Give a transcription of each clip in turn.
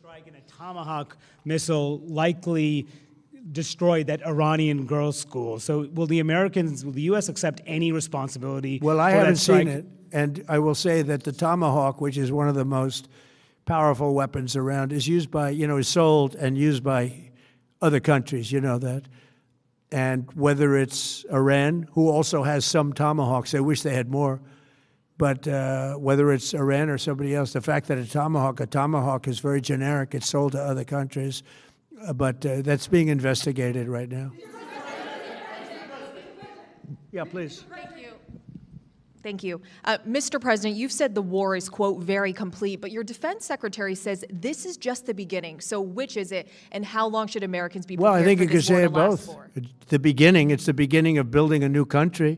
strike and a Tomahawk missile likely destroyed that Iranian girls' school. So will the U.S. accept any responsibility Well, I for haven't that strike? seen it, and I will say that the Tomahawk, which is one of the most powerful weapons around, is used by, is sold and used by other countries, you know that. And whether it's Iran, who also has some Tomahawks, I wish they had more, but whether it's Iran or somebody else, the fact that a Tomahawk is very generic, it's sold to other countries, but that's being investigated right now. Yeah, please. Thank you. Mr. President, you've said the war is, quote, very complete, but your defense secretary says this is just the beginning. So which is it, and how long should Americans be prepared Well, I think for you could this war say to it last both. for? It's the beginning of building a new country,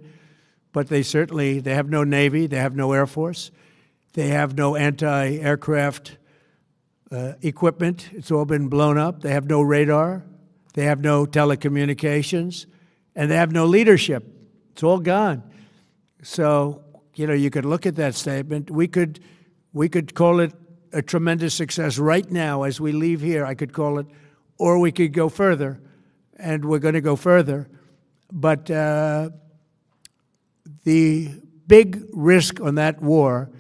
but they have no Navy, they have no Air Force, they have no anti-aircraft equipment. It's all been blown up. They have no radar, they have no telecommunications, and they have no leadership. It's all gone. So, you could look at that statement. We could call it a tremendous success right now as we leave here. I could call it, or we could go further, and we're going to go further. But the big risk on that war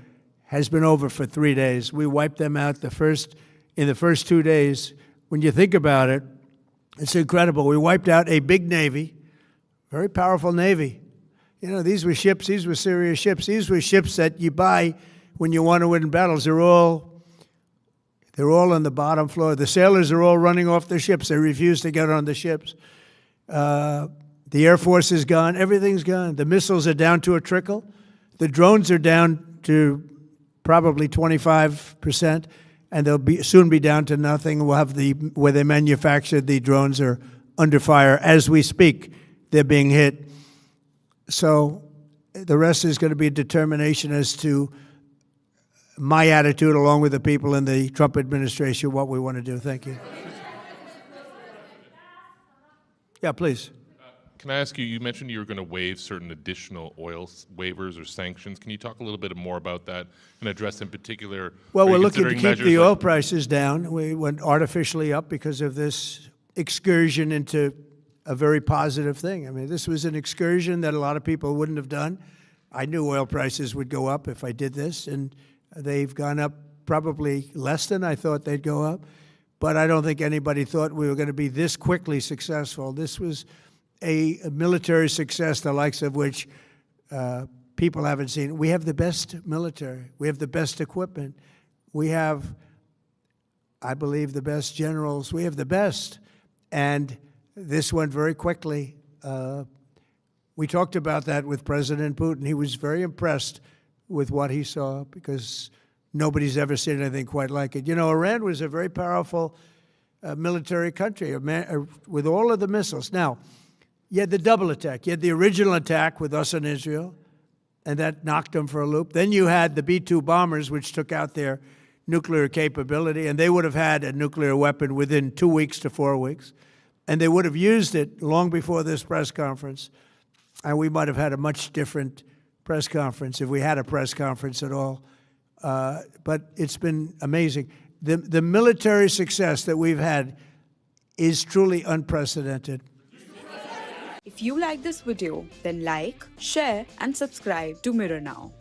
has been over for 3 days. We wiped them out in the first 2 days. When you think about it, it's incredible. We wiped out a big Navy, very powerful Navy. These were ships, these were serious ships. These were ships that you buy when you want to win battles. They're all on the bottom floor. The sailors are all running off their ships. They refuse to get on the ships. The Air Force is gone. Everything's gone. The missiles are down to a trickle. The drones are down to probably 25%, and they'll soon be down to nothing. We'll have where they manufactured the drones are under fire. As we speak, they're being hit. So the rest is going to be a determination as to my attitude, along with the people in the Trump administration, what we want to do. Thank you. Yeah, please. Can I ask you, you mentioned you were going to waive certain additional oil waivers or sanctions. Can you talk a little bit more about that and address in particular? Well, we're looking to keep the oil prices down. We went artificially up because of this excursion into a very positive thing. I mean, this was an excursion that a lot of people wouldn't have done. I knew oil prices would go up if I did this, and they've gone up probably less than I thought they'd go up. But I don't think anybody thought we were going to be this quickly successful. This was a military success, the likes of which people haven't seen. We have the best military. We have the best equipment. We have, I believe, the best generals. We have the best. And this went very quickly. We talked about that with President Putin. He was very impressed with what he saw because nobody's ever seen anything quite like it. Iran was a very powerful military country with all of the missiles. Now, you had the double attack. You had the original attack with us and Israel, and that knocked them for a loop. Then you had the B-2 bombers, which took out their nuclear capability, and they would have had a nuclear weapon within 2 weeks to 4 weeks. And they would have used it long before this press conference. And we might have had a much different press conference if we had a press conference at all. But it's been amazing. The military success that we've had is truly unprecedented. If you like this video, then like, share, and subscribe to Mirror Now.